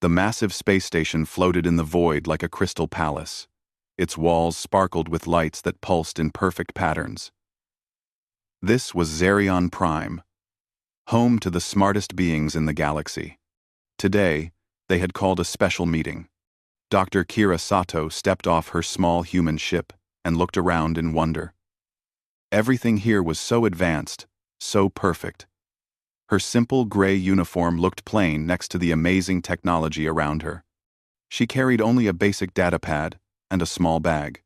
The massive space station floated in the void like a crystal palace. Its walls sparkled with lights that pulsed in perfect patterns. This was Xerion Prime, home to the smartest beings in the galaxy. Today, they had called a special meeting. Dr. Kira Sato stepped off her small human ship and looked around in wonder. Everything here was so advanced, so perfect. Her simple gray uniform looked plain next to the amazing technology around her. She carried only a basic data pad and a small bag.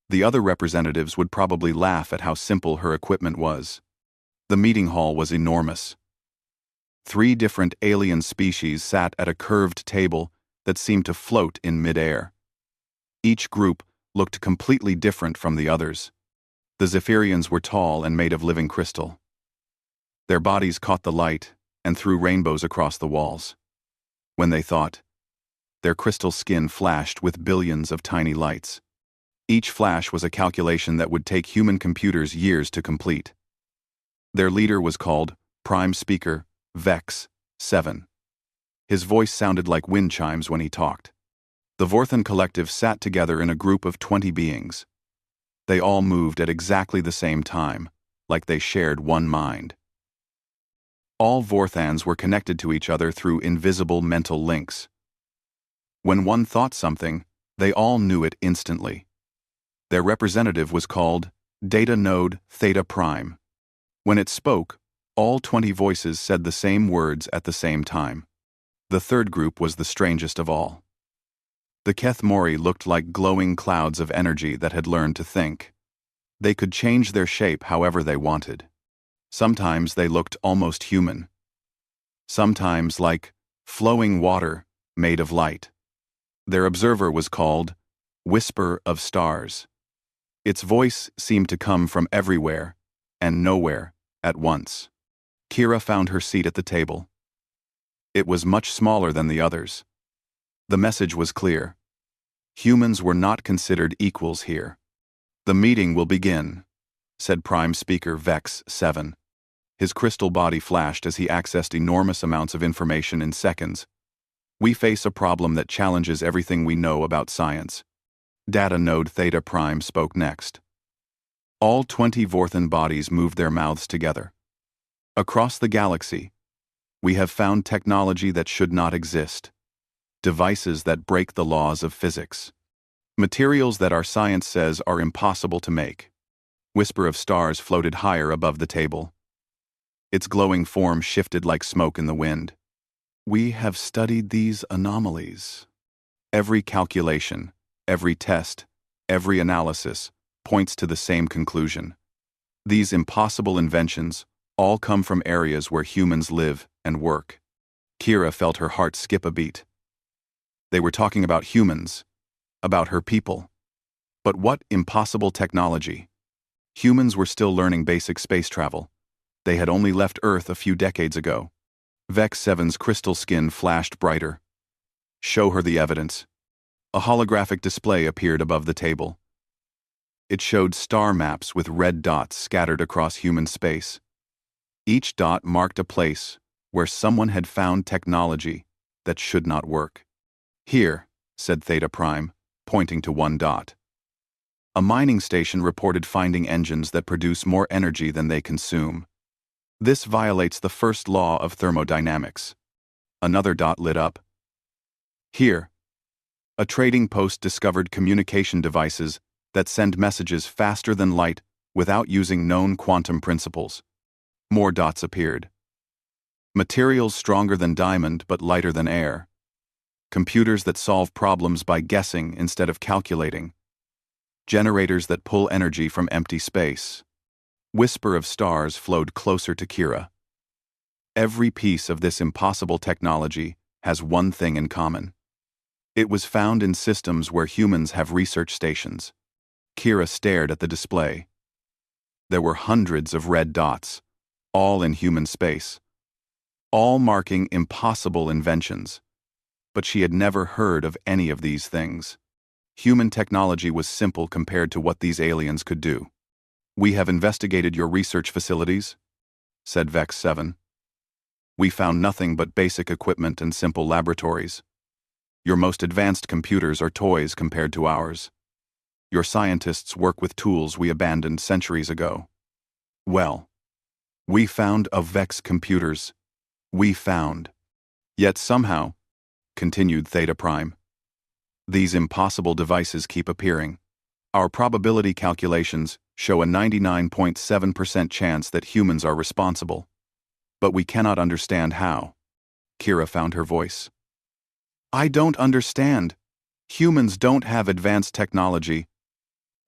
The other representatives would probably laugh at how simple her equipment was. The meeting hall was enormous. 3 different alien species sat at a curved table that seemed to float in midair. Each group looked completely different from the others. The Zephyrians were tall and made of living crystal. Their bodies caught the light and threw rainbows across the walls. When they thought, their crystal skin flashed with billions of tiny lights. Each flash was a calculation that would take human computers years to complete. Their leader was called Prime Speaker Vex 7. His voice sounded like wind chimes when he talked. The Vorthan collective sat together in a group of 20 beings. They all moved at exactly the same time, like they shared one mind. All Vorthans were connected to each other through invisible mental links. When one thought something, they all knew it instantly. Their representative was called Data Node Theta Prime. When it spoke, all 20 voices said the same words at the same time. The third group was the strangest of all. The Keth Mori looked like glowing clouds of energy that had learned to think. They could change their shape however they wanted. Sometimes they looked almost human. Sometimes like flowing water made of light. Their observer was called Whisper of Stars. Its voice seemed to come from everywhere and nowhere at once. Kira found her seat at the table. It was much smaller than the others. The message was clear. Humans were not considered equals here. "The meeting will begin," said Prime Speaker Vex 7. His crystal body flashed as he accessed enormous amounts of information in seconds. "We face a problem that challenges everything we know about science." Data Node Theta Prime spoke next. All 20 Vorthan bodies moved their mouths together. "Across the galaxy, we have found technology that should not exist. Devices that break the laws of physics. Materials that our science says are impossible to make." Whisper of Stars floated higher above the table. Its glowing form shifted like smoke in the wind. "We have studied these anomalies. Every calculation, every test, every analysis points to the same conclusion. These impossible inventions all come from areas where humans live and work." Kira felt her heart skip a beat. They were talking about humans, about her people. But what impossible technology? Humans were still learning basic space travel. They had only left Earth a few decades ago. Vex 7's crystal skin flashed brighter. "Show her the evidence." A holographic display appeared above the table. It showed star maps with red dots scattered across human space. Each dot marked a place where someone had found technology that should not work. "Here," said Theta Prime, pointing to one dot. "A mining station reported finding engines that produce more energy than they consume. This violates the first law of thermodynamics." Another dot lit up. "Here, a trading post discovered communication devices that send messages faster than light without using known quantum principles." More dots appeared. "Materials stronger than diamond but lighter than air. Computers that solve problems by guessing instead of calculating. Generators that pull energy from empty space." Whisper of Stars flowed closer to Kira. "Every piece of this impossible technology has one thing in common. It was found in systems where humans have research stations." Kira stared at the display. There were hundreds of red dots, all in human space, all marking impossible inventions. But she had never heard of any of these things. Human technology was simple compared to what these aliens could do. "We have investigated your research facilities," said Vex 7. "We found nothing but basic equipment and simple laboratories. Your most advanced computers are toys compared to ours. Your scientists work with tools we abandoned centuries ago. Well, we found Vex computers. We found. Yet somehow, continued Theta Prime, these impossible devices keep appearing. Our probability calculations show a 99.7% chance that humans are responsible. But we cannot understand how. Kira found her voice. I don't understand. Humans don't have advanced technology.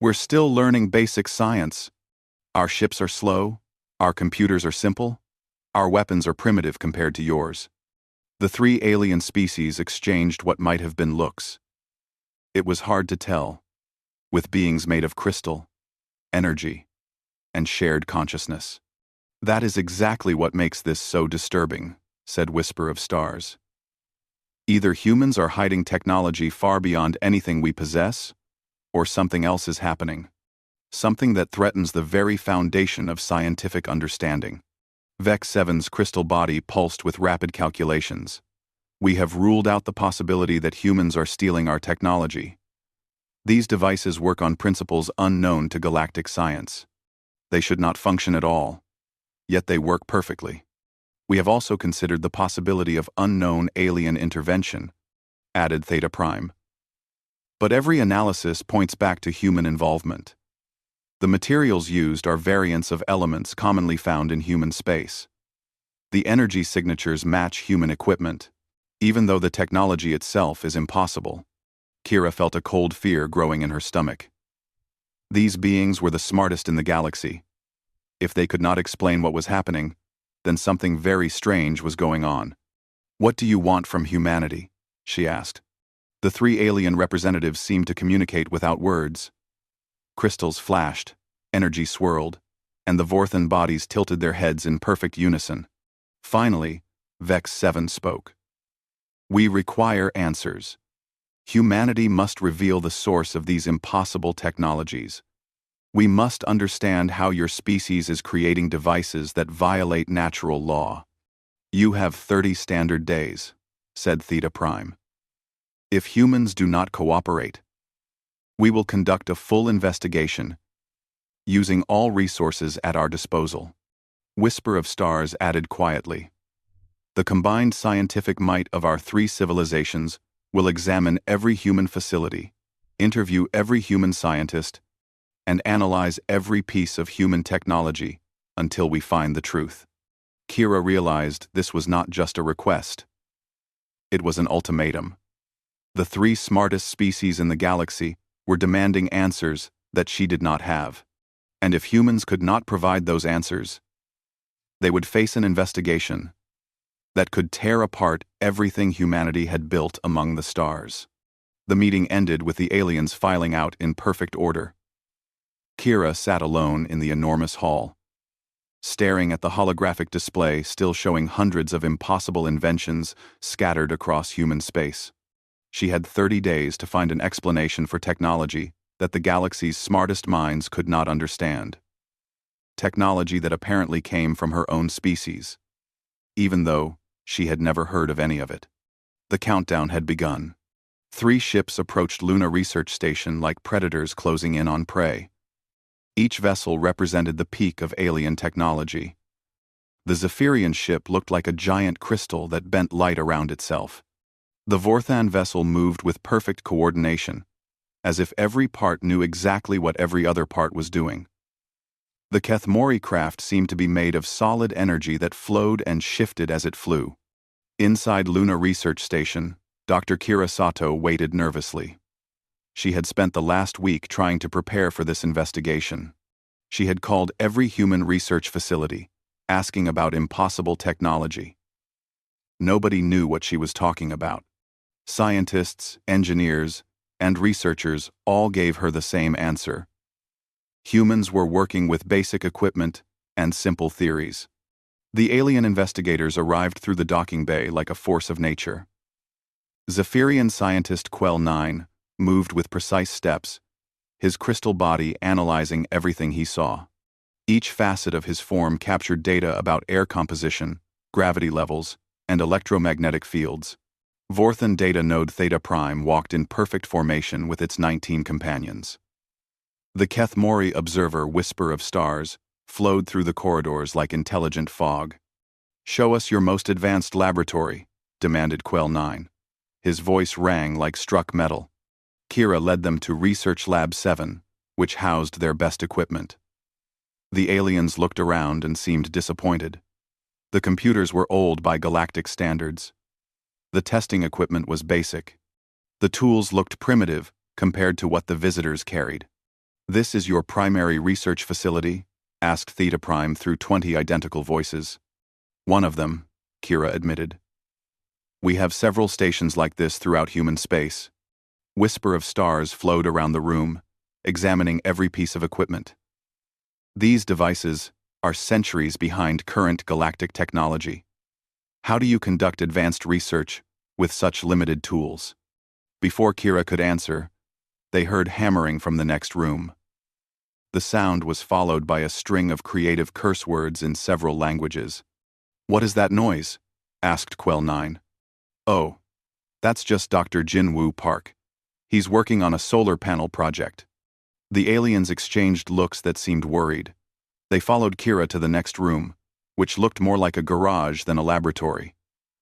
We're still learning basic science. Our ships are slow. Our computers are simple. Our weapons are primitive compared to yours. The three alien species exchanged what might have been looks. It was hard to tell, with beings made of crystal, energy, and shared consciousness. That is exactly what makes this so disturbing, said Whisper of Stars. Either humans are hiding technology far beyond anything we possess, or something else is happening. Something that threatens the very foundation of scientific understanding. Vex 7's crystal body pulsed with rapid calculations. We have ruled out the possibility that humans are stealing our technology. These devices work on principles unknown to galactic science. They should not function at all, yet they work perfectly. We have also considered the possibility of unknown alien intervention, added Theta Prime. But every analysis points back to human involvement. The materials used are variants of elements commonly found in human space. The energy signatures match human equipment, even though the technology itself is impossible. Kira felt a cold fear growing in her stomach. These beings were the smartest in the galaxy. If they could not explain what was happening, then something very strange was going on. What do you want from humanity? She asked. The three alien representatives seemed to communicate without words. Crystals flashed, energy swirled, and the Vorthan bodies tilted their heads in perfect unison. Finally, Vex 7 spoke. We require answers. Humanity must reveal the source of these impossible technologies. We must understand how your species is creating devices that violate natural law. You have 30 standard days, said Theta Prime. If humans do not cooperate, we will conduct a full investigation, using all resources at our disposal. Whisper of Stars added quietly. The combined scientific might of our three civilizations will examine every human facility, interview every human scientist, and analyze every piece of human technology until we find the truth. Kira realized this was not just a request. It was an ultimatum. The three smartest species in the galaxy were demanding answers that she did not have. And if humans could not provide those answers, they would face an investigation that could tear apart everything humanity had built among the stars. The meeting ended with the aliens filing out in perfect order. Kira sat alone in the enormous hall, staring at the holographic display still showing hundreds of impossible inventions scattered across human space. She had 30 days to find an explanation for technology that the galaxy's smartest minds could not understand. Technology that apparently came from her own species, even though she had never heard of any of it. The countdown had begun. 3 ships approached Luna Research Station like predators closing in on prey. Each vessel represented the peak of alien technology. The Zephyrian ship looked like a giant crystal that bent light around itself. The Vorthan vessel moved with perfect coordination, as if every part knew exactly what every other part was doing. The Kethmori craft seemed to be made of solid energy that flowed and shifted as it flew. Inside Luna Research Station, Dr. Kira Sato waited nervously. She had spent the last week trying to prepare for this investigation. She had called every human research facility, asking about impossible technology. Nobody knew what she was talking about. Scientists, engineers, and researchers all gave her the same answer. Humans were working with basic equipment and simple theories. The alien investigators arrived through the docking bay like a force of nature. Zephyrian scientist Quell 9 moved with precise steps, his crystal body analyzing everything he saw. Each facet of his form captured data about air composition, gravity levels, and electromagnetic fields. Vorthan data node Theta Prime walked in perfect formation with its 19 companions. The Keth Mori observer Whisper of Stars flowed through the corridors like intelligent fog. "Show us your most advanced laboratory," demanded Quell 9. His voice rang like struck metal. Kira led them to Research Lab 7, which housed their best equipment. The aliens looked around and seemed disappointed. The computers were old by galactic standards. The testing equipment was basic. The tools looked primitive compared to what the visitors carried. "This is your primary research facility?" asked Theta Prime through 20 identical voices. "One of them," Kira admitted. "We have several stations like this throughout human space." Whisper of Stars flowed around the room, examining every piece of equipment. "These devices are centuries behind current galactic technology. How do you conduct advanced research with such limited tools?" Before Kira could answer, they heard hammering from the next room. The sound was followed by a string of creative curse words in several languages. "What is that noise?" asked Quell 9. "Oh, that's just Dr. Jin-Woo Park. He's working on a solar panel project." The aliens exchanged looks that seemed worried. They followed Kira to the next room, which looked more like a garage than a laboratory.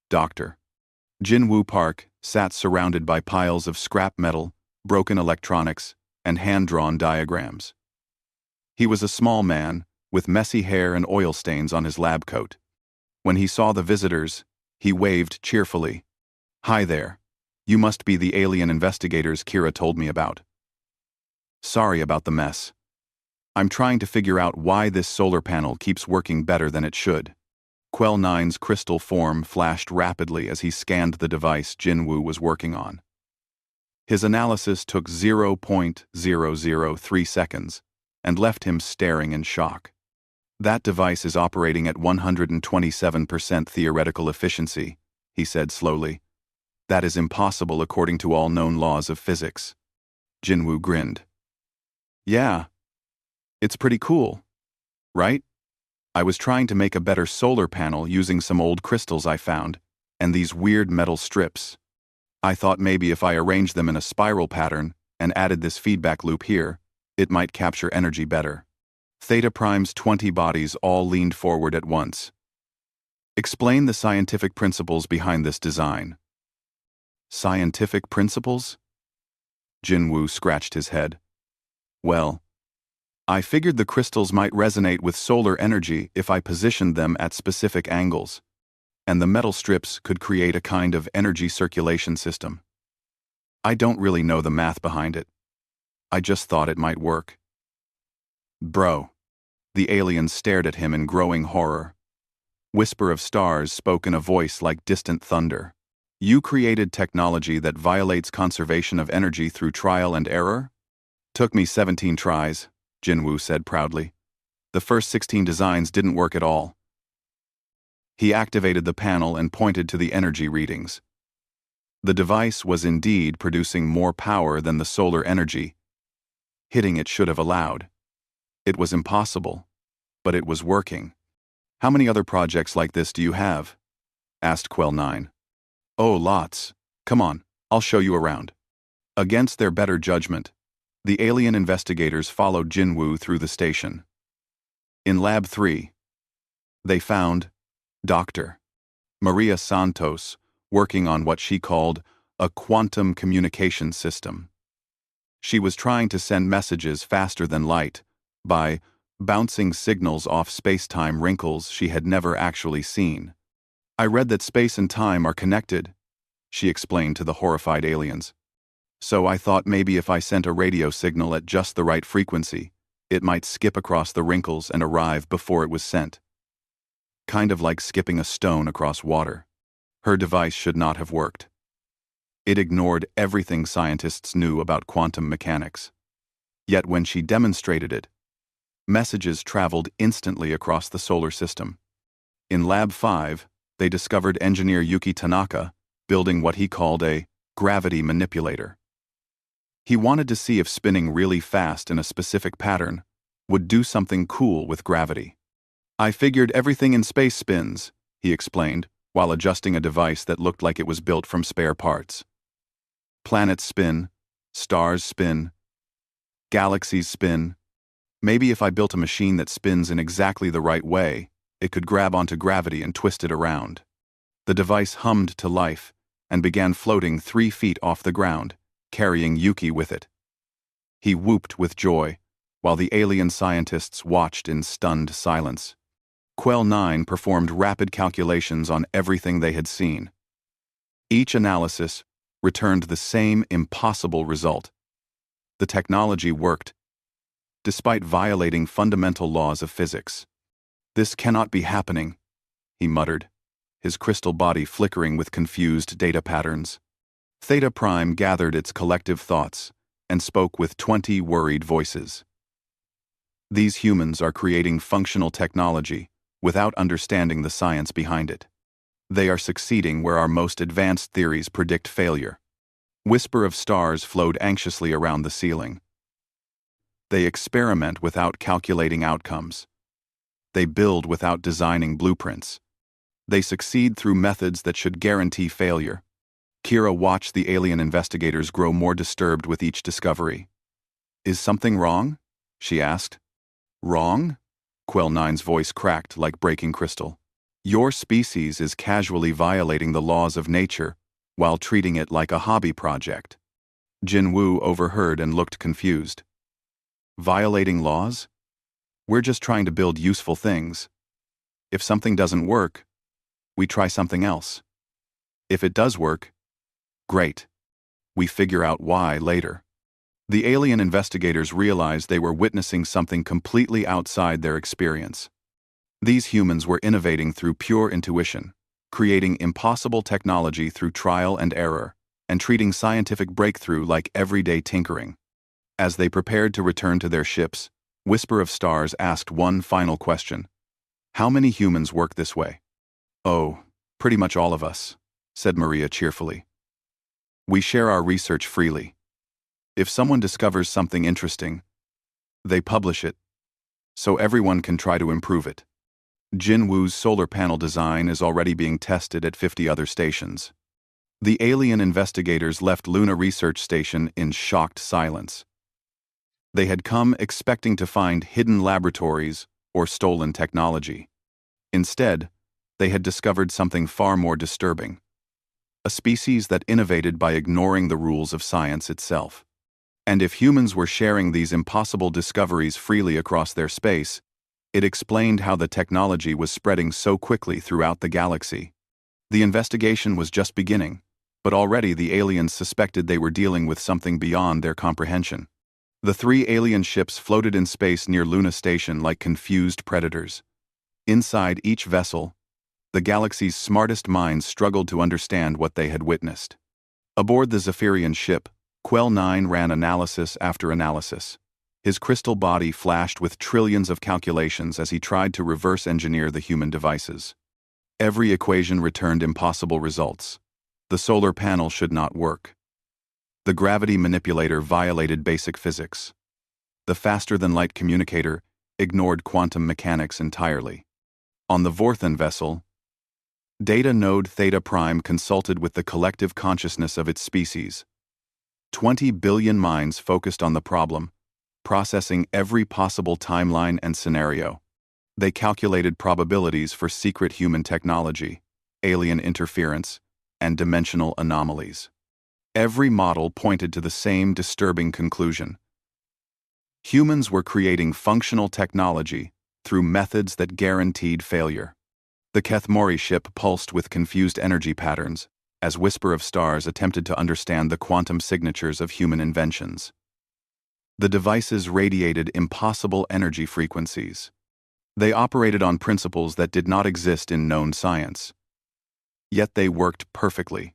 Dr. Jin-Woo Park sat surrounded by piles of scrap metal, broken electronics, and hand-drawn diagrams. He was a small man, with messy hair and oil stains on his lab coat. When he saw the visitors, he waved cheerfully. "Hi there. You must be the alien investigators Kira told me about. Sorry about the mess. I'm trying to figure out why this solar panel keeps working better than it should." Quell 9's crystal form flashed rapidly as he scanned the device Jin-Woo was working on. His analysis took 0.003 seconds and left him staring in shock. "That device is operating at 127% theoretical efficiency," he said slowly. "That is impossible according to all known laws of physics." Jin-Woo grinned. "Yeah, it's pretty cool, right? I was trying to make a better solar panel using some old crystals I found, and these weird metal strips. I thought maybe if I arranged them in a spiral pattern and added this feedback loop here, it might capture energy better." Theta Prime's 20 bodies all leaned forward at once. "Explain the scientific principles behind this design." "Scientific principles?" Jin-Woo scratched his head. "Well, I figured the crystals might resonate with solar energy if I positioned them at specific angles, and the metal strips could create a kind of energy circulation system. I don't really know the math behind it. I just thought it might work." "Bro." The aliens stared at him in growing horror. Whisper of Stars spoke in a voice like distant thunder. "You created technology that violates conservation of energy through trial and error?" "Took me 17 tries, Jin-Woo said proudly. "The first 16 designs didn't work at all." He activated the panel and pointed to the energy readings. The device was indeed producing more power than the solar energy. Hitting it should have allowed. It was impossible, but it was working. "How many other projects like this do you have?" asked Quell 9. "Oh, lots. Come on, I'll show you around." Against their better judgment, the alien investigators followed Jin-Woo through the station. In Lab 3, they found Dr. Maria Santos working on what she called a quantum communication system. She was trying to send messages faster than light by bouncing signals off space-time wrinkles she had never actually seen. "I read that space and time are connected," she explained to the horrified aliens. "So I thought maybe if I sent a radio signal at just the right frequency, it might skip across the wrinkles and arrive before it was sent. Kind of like skipping a stone across water." Her device should not have worked. It ignored everything scientists knew about quantum mechanics. Yet when she demonstrated it, messages traveled instantly across the solar system. In Lab 5, they discovered engineer Yuki Tanaka building what he called a gravity manipulator. He wanted to see if spinning really fast in a specific pattern would do something cool with gravity. "I figured everything in space spins," he explained, while adjusting a device that looked like it was built from spare parts. Planets spin, stars spin, galaxies spin. Maybe if I built a machine that spins in exactly the right way, it could grab onto gravity and twist it around. The device hummed to life and began floating 3 feet off the ground, carrying Yuki with it. He whooped with joy, while the alien scientists watched in stunned silence. Quell 9 performed rapid calculations on everything they had seen. Each analysis returned the same impossible result. The technology worked, despite violating fundamental laws of physics. "This cannot be happening," he muttered, his crystal body flickering with confused data patterns. Theta Prime gathered its collective thoughts and spoke with 20 worried voices. "These humans are creating functional technology without understanding the science behind it. They are succeeding where our most advanced theories predict failure." Whisper of Stars flowed anxiously around the ceiling. "They experiment without calculating outcomes. They build without designing blueprints. They succeed through methods that should guarantee failure." Kira watched the alien investigators grow more disturbed with each discovery. "Is something wrong?" she asked. "Wrong?" Quell 9's voice cracked like breaking crystal. "Your species is casually violating the laws of nature while treating it like a hobby project." Jin Wu overheard and looked confused. "Violating laws? We're just trying to build useful things. If something doesn't work, we try something else. If it does work, great. We figure out why later." The alien investigators realized they were witnessing something completely outside their experience. These humans were innovating through pure intuition, creating impossible technology through trial and error, and treating scientific breakthrough like everyday tinkering. As they prepared to return to their ships, Whisper of Stars asked one final question. "How many humans work this way?" "Oh, pretty much all of us," said Maria cheerfully. "We share our research freely. If someone discovers something interesting, they publish it, so everyone can try to improve it." Jin Wu's solar panel design is already being tested at 50 other stations. The alien investigators left Luna Research Station in shocked silence. They had come expecting to find hidden laboratories or stolen technology. Instead, they had discovered something far more disturbing: a species that innovated by ignoring the rules of science itself. And if humans were sharing these impossible discoveries freely across their space, it explained how the technology was spreading so quickly throughout the galaxy. The investigation was just beginning, but already the aliens suspected they were dealing with something beyond their comprehension. The 3 alien ships floated in space near Luna Station like confused predators. Inside each vessel, the galaxy's smartest minds struggled to understand what they had witnessed. Aboard the Zephyrian ship, Quell 9 ran analysis after analysis. His crystal body flashed with trillions of calculations as he tried to reverse engineer the human devices. Every equation returned impossible results. The solar panel should not work. The gravity manipulator violated basic physics. The faster-than-light communicator ignored quantum mechanics entirely. On the Vorthan vessel, Data Node Theta Prime consulted with the collective consciousness of its species. 20 billion minds focused on the problem, processing every possible timeline and scenario. They calculated probabilities for secret human technology, alien interference, and dimensional anomalies. Every model pointed to the same disturbing conclusion. Humans were creating functional technology through methods that guaranteed failure. The Kethmori ship pulsed with confused energy patterns as Whisper of Stars attempted to understand the quantum signatures of human inventions. The devices radiated impossible energy frequencies. They operated on principles that did not exist in known science. Yet they worked perfectly.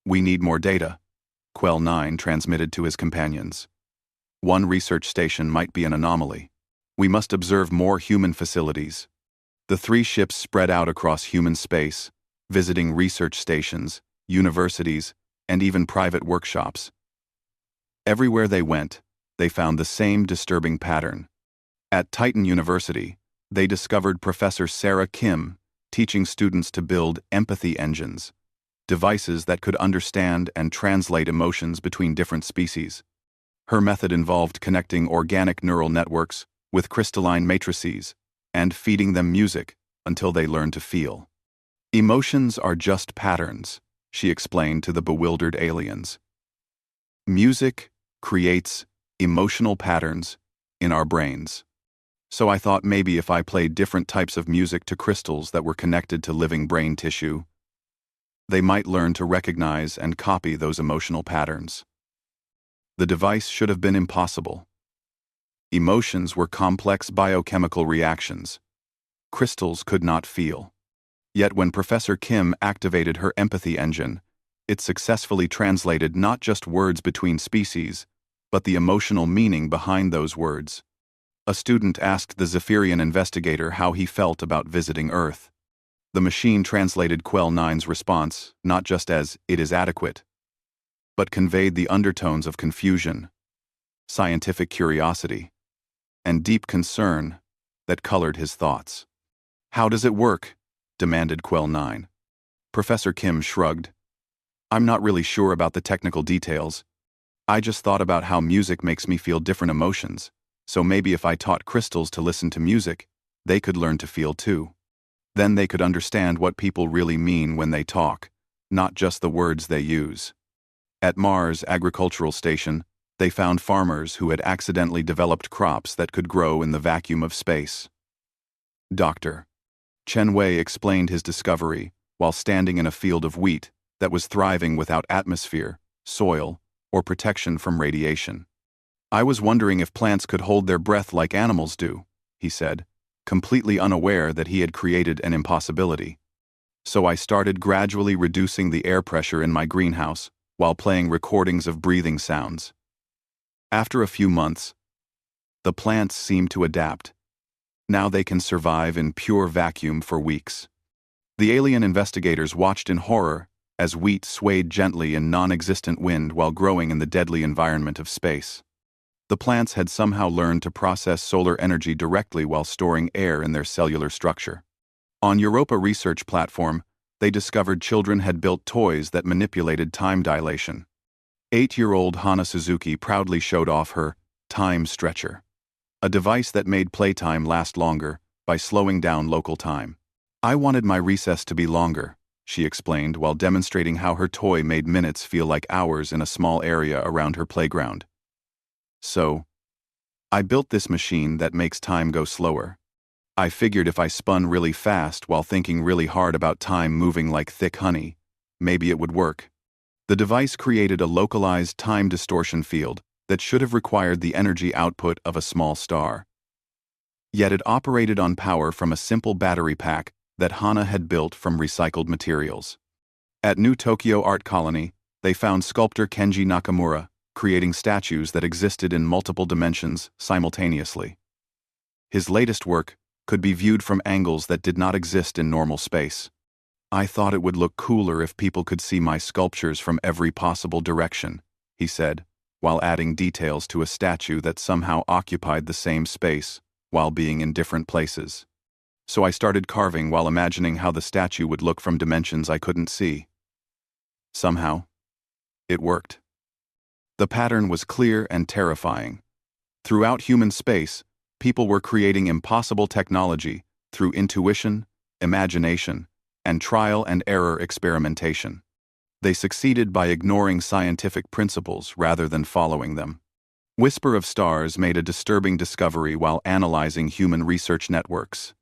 "We need more data," Quell 9 transmitted to his companions. "One research station might be an anomaly. We must observe more human facilities." The 3 ships spread out across human space, visiting research stations, universities, and even private workshops. Everywhere they went, they found the same disturbing pattern. At Titan University, they discovered Professor Sarah Kim teaching students to build empathy engines, devices that could understand and translate emotions between different species. Her method involved connecting organic neural networks with crystalline matrices and feeding them music until they learned to feel. Emotions are just patterns, she explained to the bewildered aliens. Music creates emotional patterns in our brains. So I thought maybe if I played different types of music to crystals that were connected to living brain tissue, they might learn to recognize and copy those emotional patterns. The device should have been impossible. Emotions were complex biochemical reactions. Crystals could not feel. Yet when Professor Kim activated her empathy engine, it successfully translated not just words between species, but the emotional meaning behind those words. A student asked the Zephyrian investigator how he felt about visiting Earth. The machine translated Quell 9's response not just as "it is adequate," but conveyed the undertones of confusion, scientific curiosity, and deep concern that colored his thoughts. "How does it work?" demanded Quell 9. Professor Kim shrugged. "I'm not really sure about the technical details. I just thought about how music makes me feel different emotions, so maybe if I taught crystals to listen to music, they could learn to feel too. Then they could understand what people really mean when they talk, not just the words they use." At Mars Agricultural Station, they found farmers who had accidentally developed crops that could grow in the vacuum of space. Dr. Chen Wei explained his discovery while standing in a field of wheat that was thriving without atmosphere, soil, or protection from radiation. "I was wondering if plants could hold their breath like animals do," he said, completely unaware that he had created an impossibility. "So I started gradually reducing the air pressure in my greenhouse while playing recordings of breathing sounds. After a few months, the plants seemed to adapt. Now they can survive in pure vacuum for weeks." The alien investigators watched in horror as wheat swayed gently in non-existent wind while growing in the deadly environment of space. The plants had somehow learned to process solar energy directly while storing air in their cellular structure. On Europa Research Platform, they discovered children had built toys that manipulated time dilation. 8-year-old Hana Suzuki proudly showed off her time stretcher, a device that made playtime last longer by slowing down local time. "I wanted my recess to be longer," she explained while demonstrating how her toy made minutes feel like hours in a small area around her playground. "So, I built this machine that makes time go slower. I figured if I spun really fast while thinking really hard about time moving like thick honey, maybe it would work." The device created a localized time distortion field that should have required the energy output of a small star. Yet it operated on power from a simple battery pack that Hana had built from recycled materials. At New Tokyo Art Colony, they found sculptor Kenji Nakamura creating statues that existed in multiple dimensions simultaneously. His latest work could be viewed from angles that did not exist in normal space. "I thought it would look cooler if people could see my sculptures from every possible direction," he said, while adding details to a statue that somehow occupied the same space while being in different places. "So I started carving while imagining how the statue would look from dimensions I couldn't see. Somehow, it worked." The pattern was clear and terrifying. Throughout human space, people were creating impossible technology through intuition, imagination, and trial and error experimentation. They succeeded by ignoring scientific principles rather than following them. Whisper of Stars made a disturbing discovery while analyzing human research networks.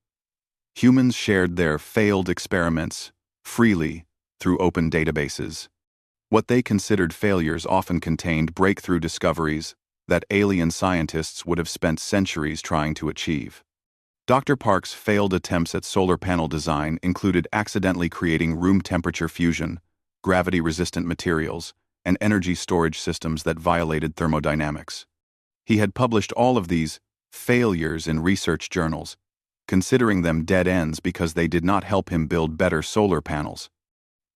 Humans shared their failed experiments freely through open databases. What they considered failures often contained breakthrough discoveries that alien scientists would have spent centuries trying to achieve. Dr. Park's failed attempts at solar panel design included accidentally creating room temperature fusion, gravity-resistant materials, and energy storage systems that violated thermodynamics. He had published all of these failures in research journals, considering them dead ends because they did not help him build better solar panels.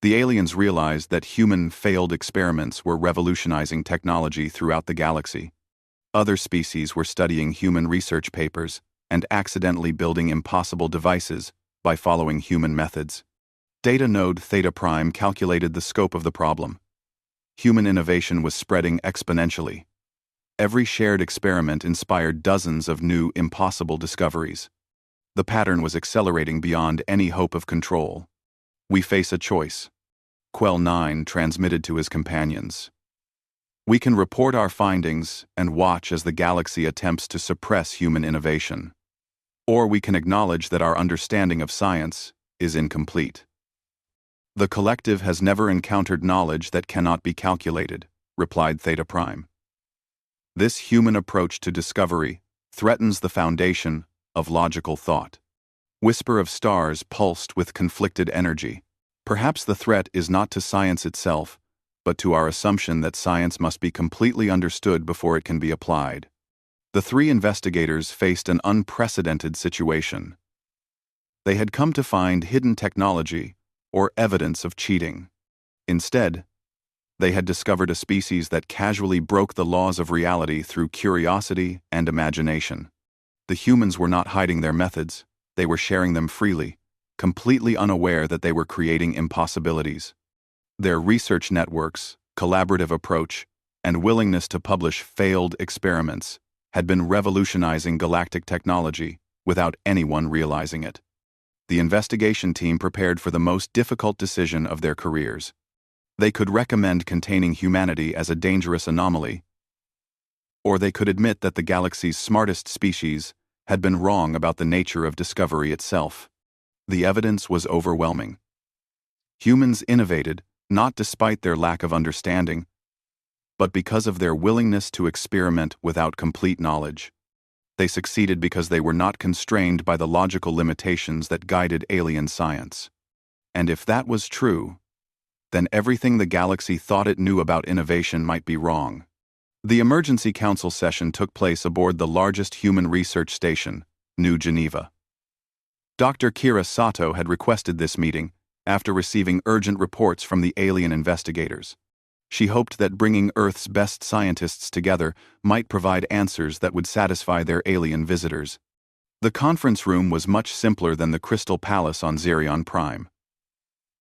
The aliens realized that human failed experiments were revolutionizing technology throughout the galaxy. Other species were studying human research papers and accidentally building impossible devices by following human methods. Data node Theta Prime calculated the scope of the problem. Human innovation was spreading exponentially. Every shared experiment inspired dozens of new, impossible discoveries. The pattern was accelerating beyond any hope of control. We face a choice. Quell 9 transmitted to his companions. We can report our findings and watch as the galaxy attempts to suppress human innovation. Or we can acknowledge that our understanding of science is incomplete. The collective has never encountered knowledge that cannot be calculated, replied Theta Prime. This human approach to discovery threatens the foundation of logical thought. Whisper of Stars pulsed with conflicted energy. Perhaps the threat is not to science itself, but to our assumption that science must be completely understood before it can be applied. The three investigators faced an unprecedented situation. They had come to find hidden technology or evidence of cheating. Instead, they had discovered a species that casually broke the laws of reality through curiosity and imagination. The humans were not hiding their methods, they were sharing them freely, completely unaware that they were creating impossibilities. Their research networks, collaborative approach, and willingness to publish failed experiments had been revolutionizing galactic technology without anyone realizing it. The investigation team prepared for the most difficult decision of their careers. They could recommend containing humanity as a dangerous anomaly, or they could admit that the galaxy's smartest species had been wrong about the nature of discovery itself. The evidence was overwhelming. Humans innovated, not despite their lack of understanding, but because of their willingness to experiment without complete knowledge. They succeeded because they were not constrained by the logical limitations that guided alien science. And if that was true, then everything the galaxy thought it knew about innovation might be wrong. The emergency council session took place aboard the largest human research station, New Geneva. Dr. Kira Sato had requested this meeting after receiving urgent reports from the alien investigators. She hoped that bringing Earth's best scientists together might provide answers that would satisfy their alien visitors. The conference room was much simpler than the Crystal Palace on Xerion Prime.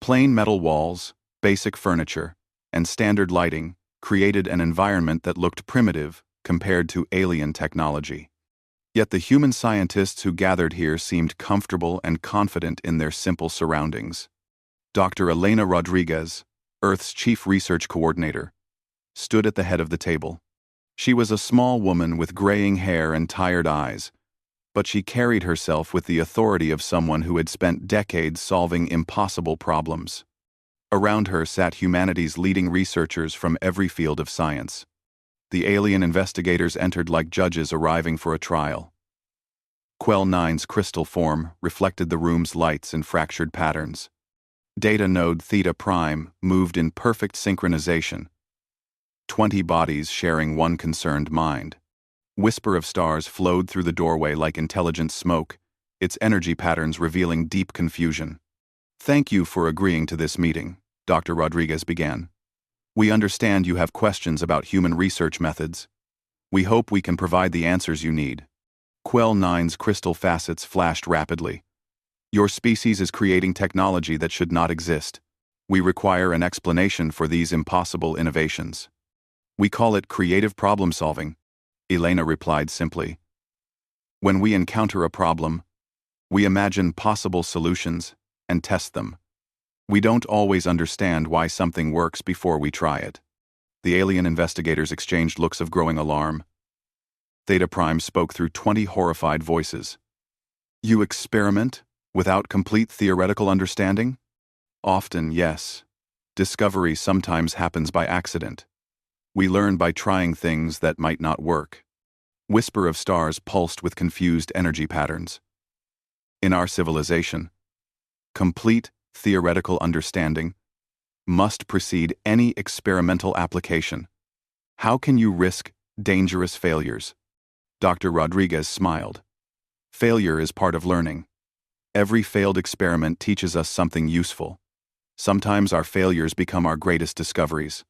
Plain metal walls, basic furniture, and standard lighting created an environment that looked primitive compared to alien technology. Yet the human scientists who gathered here seemed comfortable and confident in their simple surroundings. Dr. Elena Rodriguez, Earth's chief research coordinator, stood at the head of the table. She was a small woman with graying hair and tired eyes, but she carried herself with the authority of someone who had spent decades solving impossible problems. Around her sat humanity's leading researchers from every field of science. The alien investigators entered like judges arriving for a trial. Quell 9's crystal form reflected the room's lights in fractured patterns. Data node Theta Prime moved in perfect synchronization. 20 bodies sharing one concerned mind. Whisper of Stars flowed through the doorway like intelligent smoke, its energy patterns revealing deep confusion. Thank you for agreeing to this meeting, Dr. Rodriguez began. We understand you have questions about human research methods. We hope we can provide the answers you need. Quell 9's crystal facets flashed rapidly. Your species is creating technology that should not exist. We require an explanation for these impossible innovations. We call it creative problem solving, Elena replied simply. When we encounter a problem, we imagine possible solutions and test them. We don't always understand why something works before we try it. The alien investigators exchanged looks of growing alarm. Theta Prime spoke through 20 horrified voices. You experiment without complete theoretical understanding? Often, yes. Discovery sometimes happens by accident. We learn by trying things that might not work. Whisper of Stars pulsed with confused energy patterns. In our civilization, complete theoretical understanding must precede any experimental application. How can you risk dangerous failures? Dr. Rodriguez smiled. Failure is part of learning. Every failed experiment teaches us something useful. Sometimes our failures become our greatest discoveries.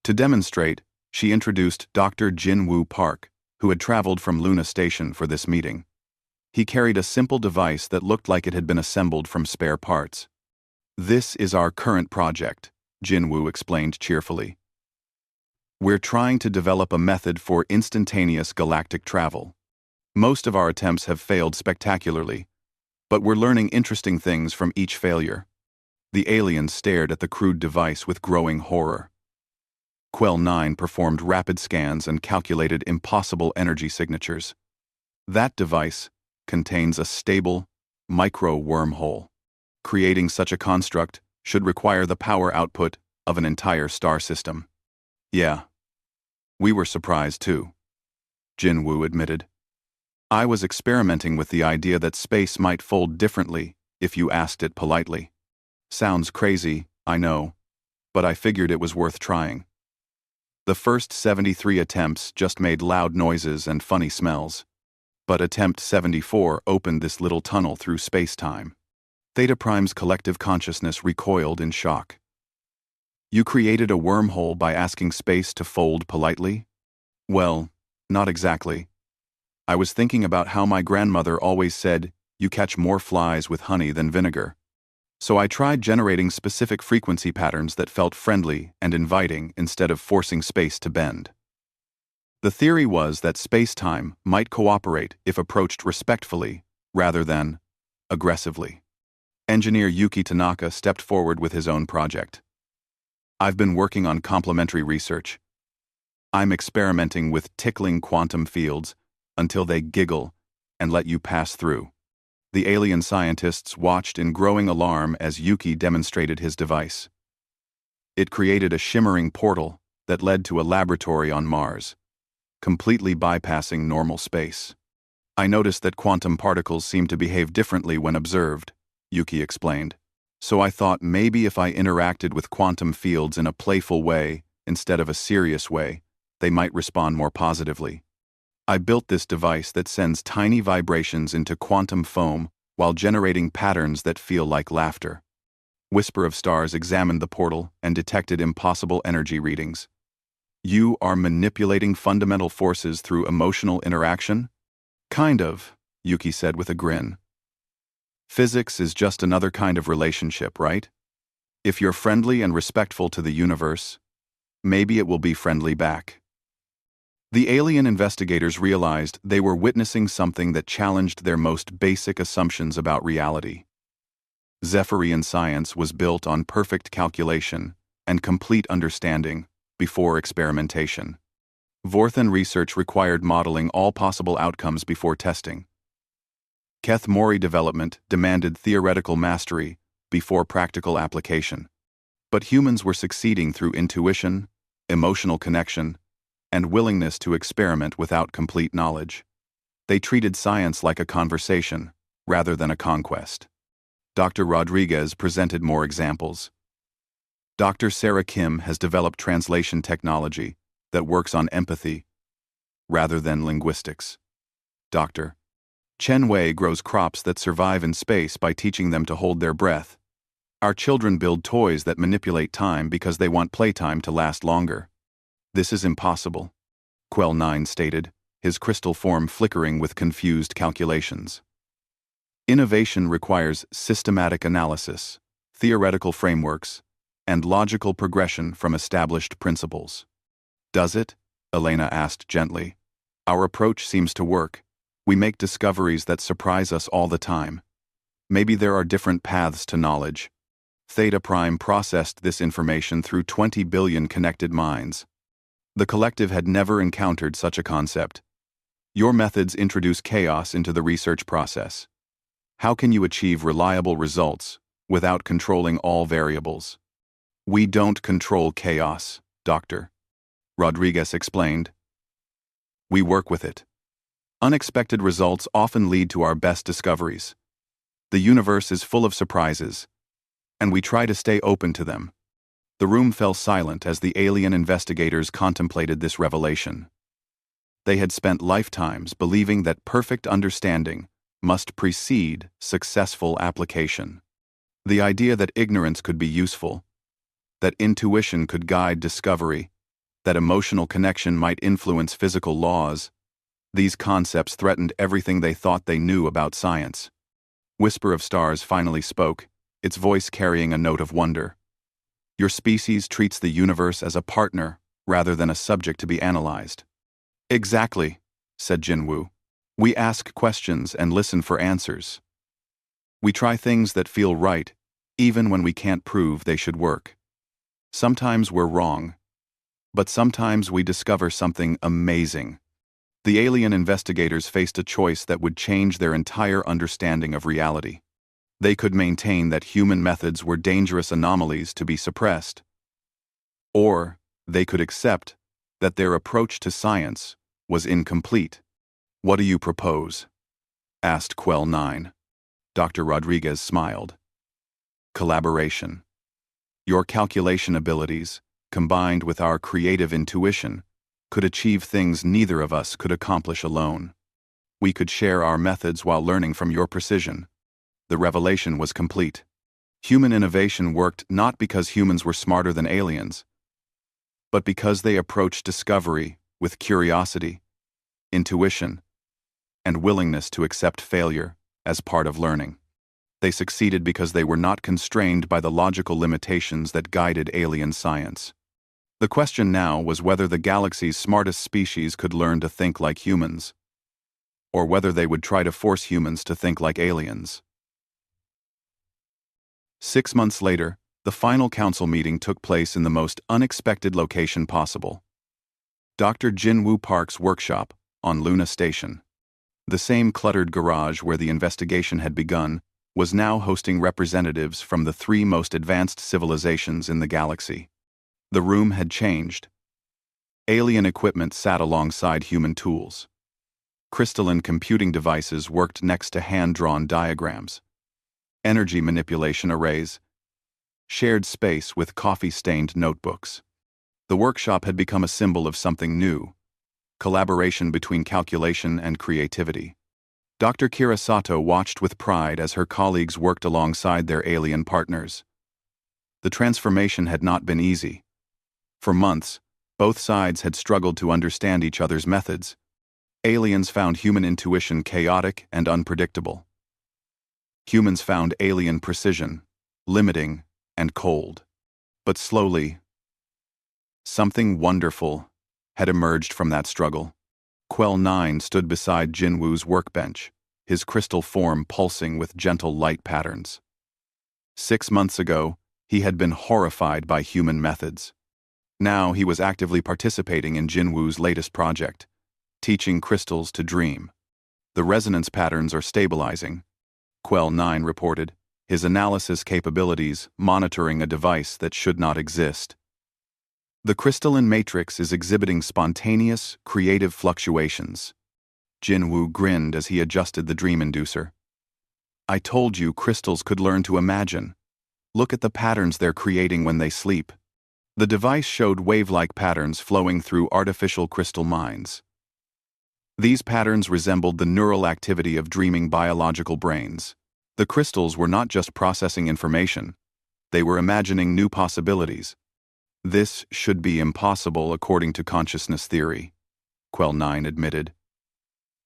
To demonstrate, she introduced Dr. Jin-Woo Park, who had traveled from Luna Station for this meeting. He carried a simple device that looked like it had been assembled from spare parts. "This is our current project," Jinwoo explained cheerfully. "We're trying to develop a method for instantaneous galactic travel. Most of our attempts have failed spectacularly, but we're learning interesting things from each failure." The aliens stared at the crude device with growing horror. Quell 9 performed rapid scans and calculated impossible energy signatures. That device contains a stable, micro-wormhole. Creating such a construct should require the power output of an entire star system. "Yeah. We were surprised too," Jinwoo admitted. "I was experimenting with the idea that space might fold differently if you asked it politely. Sounds crazy, I know, but I figured it was worth trying." The first 73 attempts just made loud noises and funny smells. But attempt 74 opened this little tunnel through space-time. Theta Prime's collective consciousness recoiled in shock. "You created a wormhole by asking space to fold politely?" "Well, not exactly. I was thinking about how my grandmother always said, 'You catch more flies with honey than vinegar.' So I tried generating specific frequency patterns that felt friendly and inviting instead of forcing space to bend. The theory was that space-time might cooperate if approached respectfully rather than aggressively." Engineer Yuki Tanaka stepped forward with his own project. "I've been working on complementary research. I'm experimenting with tickling quantum fields until they giggle and let you pass through." The alien scientists watched in growing alarm as Yuki demonstrated his device. It created a shimmering portal that led to a laboratory on Mars, completely bypassing normal space. "I noticed that quantum particles seem to behave differently when observed," Yuki explained. "So I thought maybe if I interacted with quantum fields in a playful way instead of a serious way, they might respond more positively. I built this device that sends tiny vibrations into quantum foam while generating patterns that feel like laughter." Whisper of Stars examined the portal and detected impossible energy readings. "You are manipulating fundamental forces through emotional interaction?" "Kind of," Yuki said with a grin. "Physics is just another kind of relationship, right? If you're friendly and respectful to the universe, maybe it will be friendly back." The alien investigators realized they were witnessing something that challenged their most basic assumptions about reality. Zephyrian science was built on perfect calculation and complete understanding before experimentation. Vorthan research required modeling all possible outcomes before testing. Keth Mori development demanded theoretical mastery before practical application. But humans were succeeding through intuition, emotional connection, and willingness to experiment without complete knowledge. They treated science like a conversation, rather than a conquest. Dr. Rodriguez presented more examples. Dr. Sarah Kim has developed translation technology that works on empathy rather than linguistics. Dr. Chen Wei grows crops that survive in space by teaching them to hold their breath. Our children build toys that manipulate time because they want playtime to last longer. This is impossible, Quell 9 stated, his crystal form flickering with confused calculations. Innovation requires systematic analysis, theoretical frameworks, and logical progression from established principles. Does it? Elena asked gently. Our approach seems to work. We make discoveries that surprise us all the time. Maybe there are different paths to knowledge. Theta Prime processed this information through 20 billion connected minds. The collective had never encountered such a concept. Your methods introduce chaos into the research process. How can you achieve reliable results without controlling all variables? We don't control chaos, Dr. Rodriguez explained. We work with it. Unexpected results often lead to our best discoveries. The universe is full of surprises, and we try to stay open to them. The room fell silent as the alien investigators contemplated this revelation. They had spent lifetimes believing that perfect understanding must precede successful application. The idea that ignorance could be useful, that intuition could guide discovery, that emotional connection might influence physical laws, These concepts threatened everything they thought they knew about science. Whisper of Stars finally spoke, its voice carrying a note of wonder. Your species treats the universe as a partner rather than a subject to be analyzed. Exactly, said Jinwoo. We ask questions and listen for answers. We try things that feel right, even when we can't prove they should work. Sometimes we're wrong, but sometimes we discover something amazing. The alien investigators faced a choice that would change their entire understanding of reality. They could maintain that human methods were dangerous anomalies to be suppressed, or they could accept that their approach to science was incomplete. What do you propose? Asked Quell 9. Dr. Rodriguez smiled. Collaboration. Your calculation abilities, combined with our creative intuition, could achieve things neither of us could accomplish alone. We could share our methods while learning from your precision. The revelation was complete. Human innovation worked not because humans were smarter than aliens, but because they approached discovery with curiosity, intuition, and willingness to accept failure as part of learning. They succeeded because they were not constrained by the logical limitations that guided alien science. The question now was whether the galaxy's smartest species could learn to think like humans, or whether they would try to force humans to think like aliens. 6 months later, the final council meeting took place in the most unexpected location possible. Dr. Jinwoo Park's workshop on Luna Station. The same cluttered garage where the investigation had begun was now hosting representatives from the 3 most advanced civilizations in the galaxy. The room had changed. Alien equipment sat alongside human tools. Crystalline computing devices worked next to hand-drawn diagrams. Energy manipulation arrays shared space with coffee-stained notebooks. The workshop had become a symbol of something new: collaboration between calculation and creativity. Dr. Kira Sato watched with pride as her colleagues worked alongside their alien partners. The transformation had not been easy. For months, both sides had struggled to understand each other's methods. Aliens found human intuition chaotic and unpredictable. Humans found alien precision limiting and cold. But slowly, something wonderful had emerged from that struggle. Quell 9 stood beside Jinwoo's workbench, his crystal form pulsing with gentle light patterns. 6 months ago, he had been horrified by human methods. Now he was actively participating in Jinwoo's latest project, teaching crystals to dream. The resonance patterns are stabilizing, Quell 9 reported, his analysis capabilities monitoring a device that should not exist. The crystalline matrix is exhibiting spontaneous, creative fluctuations. Jinwoo grinned as he adjusted the dream inducer. I told you crystals could learn to imagine. Look at the patterns they're creating when they sleep. The device showed wave-like patterns flowing through artificial crystal minds. These patterns resembled the neural activity of dreaming biological brains. The crystals were not just processing information, they were imagining new possibilities. This should be impossible according to consciousness theory, Quell 9 admitted.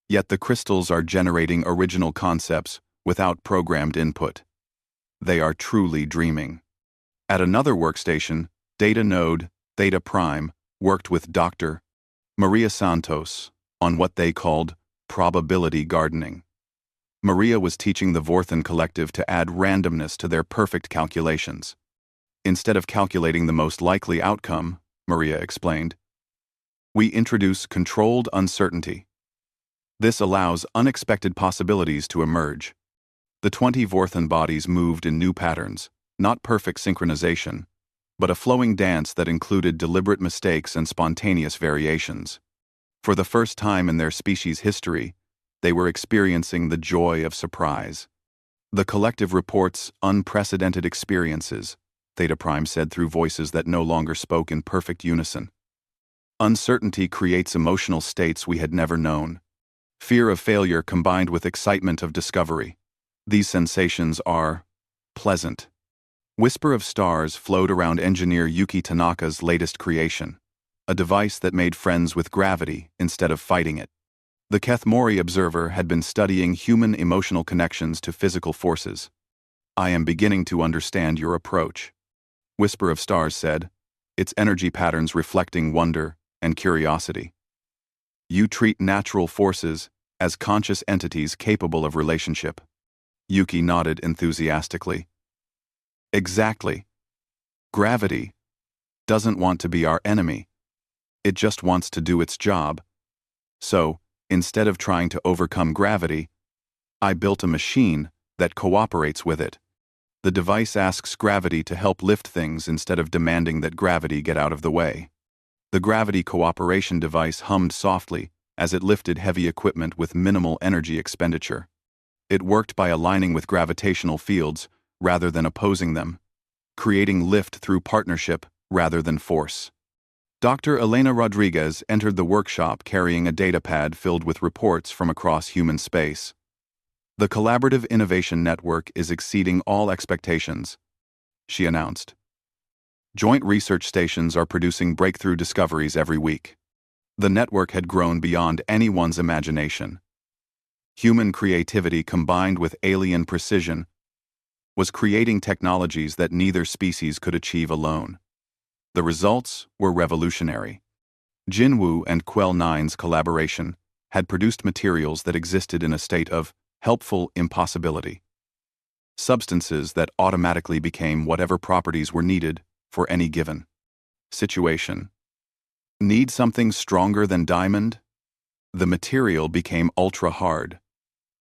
Yet the crystals are generating original concepts without programmed input. They are truly dreaming. At another workstation, Data Node, Theta Prime, worked with Dr. Maria Santos on what they called probability gardening. Maria was teaching the Vorthan Collective to add randomness to their perfect calculations. Instead of calculating the most likely outcome, Maria explained, we introduce controlled uncertainty. This allows unexpected possibilities to emerge. The 20 Vorthan bodies moved in new patterns, not perfect synchronization, but a flowing dance that included deliberate mistakes and spontaneous variations. For the first time in their species' history, they were experiencing the joy of surprise. The collective reports unprecedented experiences, Theta Prime said through voices that no longer spoke in perfect unison. Uncertainty creates emotional states we had never known. Fear of failure combined with excitement of discovery. These sensations are pleasant. Whisper of Stars flowed around engineer Yuki Tanaka's latest creation, a device that made friends with gravity instead of fighting it. The Kethmori observer had been studying human emotional connections to physical forces. "I am beginning to understand your approach," Whisper of Stars said, its energy patterns reflecting wonder and curiosity. "You treat natural forces as conscious entities capable of relationship." Yuki nodded enthusiastically. "Exactly. Gravity doesn't want to be our enemy. It just wants to do its job. So, instead of trying to overcome gravity, I built a machine that cooperates with it. The device asks gravity to help lift things instead of demanding that gravity get out of the way." The gravity cooperation device hummed softly as it lifted heavy equipment with minimal energy expenditure. It worked by aligning with gravitational fields rather than opposing them, creating lift through partnership rather than force. Dr. Elena Rodriguez entered the workshop carrying a datapad filled with reports from across human space. "The Collaborative Innovation Network is exceeding all expectations," she announced. "Joint research stations are producing breakthrough discoveries every week." The network had grown beyond anyone's imagination. Human creativity combined with alien precision was creating technologies that neither species could achieve alone. The results were revolutionary. Jinwoo and Quell 9's collaboration had produced materials that existed in a state of helpful impossibility. Substances that automatically became whatever properties were needed for any given situation. Need something stronger than diamond? The material became ultra-hard.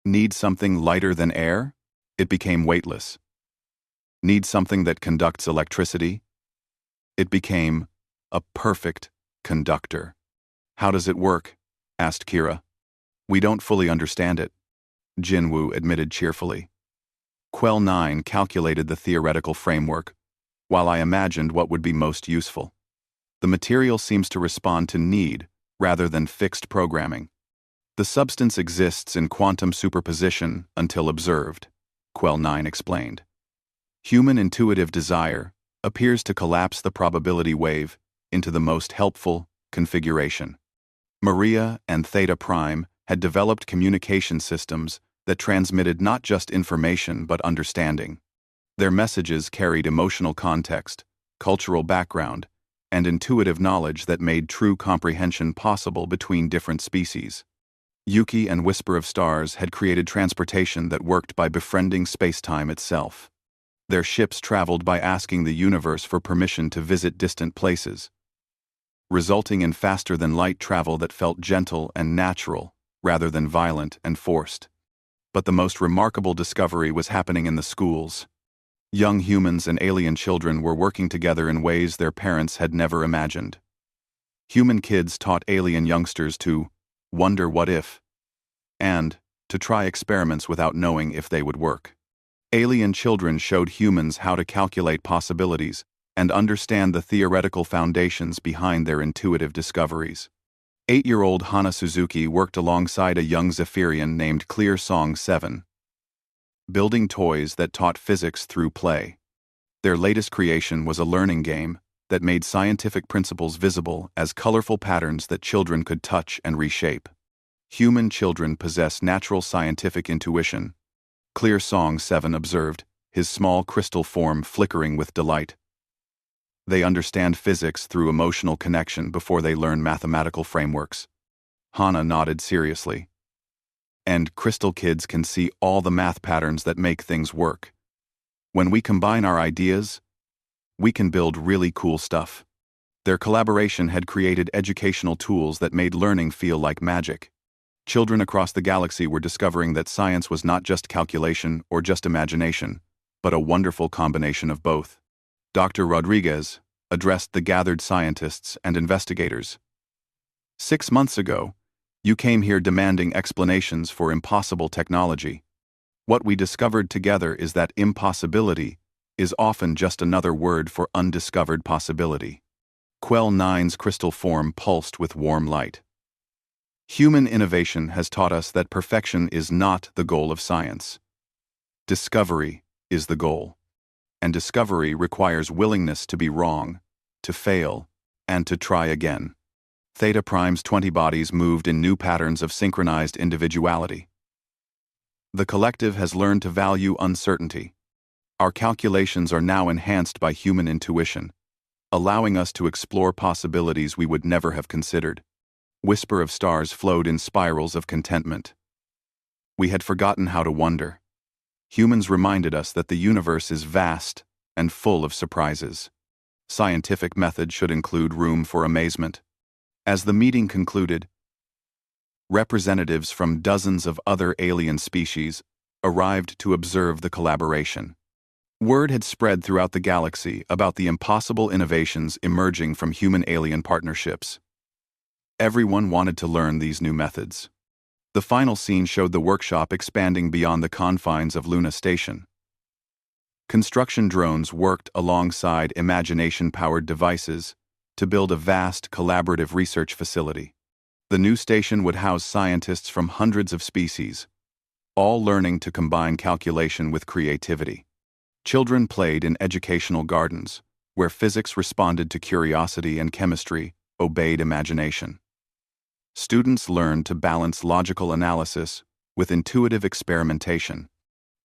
Need something lighter than air? It became weightless. Need something that conducts electricity? It became a perfect conductor. "How does it work?" asked Kira. "We don't fully understand it," Jinwoo admitted cheerfully. "Quell 9 calculated the theoretical framework, while I imagined what would be most useful. The material seems to respond to need rather than fixed programming. The substance exists in quantum superposition until observed," Quell 9 explained. "Human intuitive desire appears to collapse the probability wave into the most helpful configuration." Maria and Theta Prime had developed communication systems that transmitted not just information but understanding. Their messages carried emotional context, cultural background, and intuitive knowledge that made true comprehension possible between different species. Yuki and Whisper of Stars had created transportation that worked by befriending space-time itself. Their ships traveled by asking the universe for permission to visit distant places, resulting in faster-than-light travel that felt gentle and natural rather than violent and forced. But the most remarkable discovery was happening in the schools. Young humans and alien children were working together in ways their parents had never imagined. Human kids taught alien youngsters to wonder what if, and to try experiments without knowing if they would work. Alien children showed humans how to calculate possibilities and understand the theoretical foundations behind their intuitive discoveries. 8-year-old Hana Suzuki worked alongside a young Zephyrian named Clear Song 7, building toys that taught physics through play. Their latest creation was a learning game that made scientific principles visible as colorful patterns that children could touch and reshape. Human children possess natural scientific intuition, Clear Song 7 observed, his small crystal form flickering with delight. They understand physics through emotional connection before they learn mathematical frameworks. Hana nodded seriously. And crystal kids can see all the math patterns that make things work. When we combine our ideas, we can build really cool stuff. Their collaboration had created educational tools that made learning feel like magic. Children across the galaxy were discovering that science was not just calculation or just imagination, but a wonderful combination of both. Dr. Rodriguez addressed the gathered scientists and investigators. 6 months ago, you came here demanding explanations for impossible technology. What we discovered together is that impossibility is often just another word for undiscovered possibility. Quell 9's crystal form pulsed with warm light. Human innovation has taught us that perfection is not the goal of science. Discovery is the goal. And discovery requires willingness to be wrong, to fail, and to try again. Theta Prime's 20 bodies moved in new patterns of synchronized individuality. The collective has learned to value uncertainty. Our calculations are now enhanced by human intuition, allowing us to explore possibilities we would never have considered. Whisper of stars flowed in spirals of contentment. We had forgotten how to wonder. Humans reminded us that the universe is vast and full of surprises. Scientific method should include room for amazement. As the meeting concluded, representatives from dozens of other alien species arrived to observe the collaboration. Word had spread throughout the galaxy about the impossible innovations emerging from human-alien partnerships. Everyone wanted to learn these new methods. The final scene showed the workshop expanding beyond the confines of Luna Station. Construction drones worked alongside imagination-powered devices to build a vast collaborative research facility. The new station would house scientists from hundreds of species, all learning to combine calculation with creativity. Children played in educational gardens, where physics responded to curiosity and chemistry obeyed imagination. Students learned to balance logical analysis with intuitive experimentation.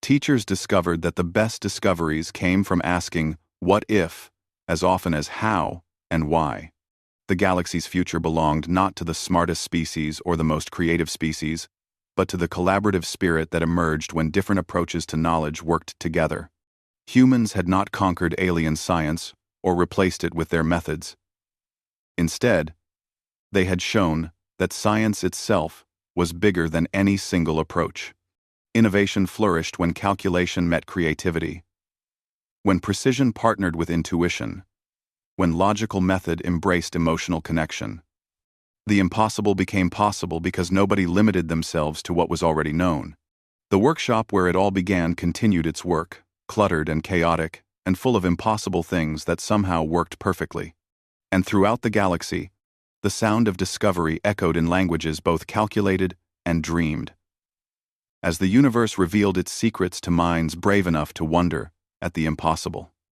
Teachers discovered that the best discoveries came from asking "what if" as often as "how" and "why." The galaxy's future belonged not to the smartest species or the most creative species, but to the collaborative spirit that emerged when different approaches to knowledge worked together. Humans had not conquered alien science or replaced it with their methods. Instead, they had shown that science itself was bigger than any single approach. Innovation flourished when calculation met creativity, when precision partnered with intuition, when logical method embraced emotional connection. The impossible became possible because nobody limited themselves to what was already known. The workshop where it all began continued its work, cluttered and chaotic, and full of impossible things that somehow worked perfectly. And throughout the galaxy, the sound of discovery echoed in languages both calculated and dreamed. As the universe revealed its secrets to minds brave enough to wonder at the impossible.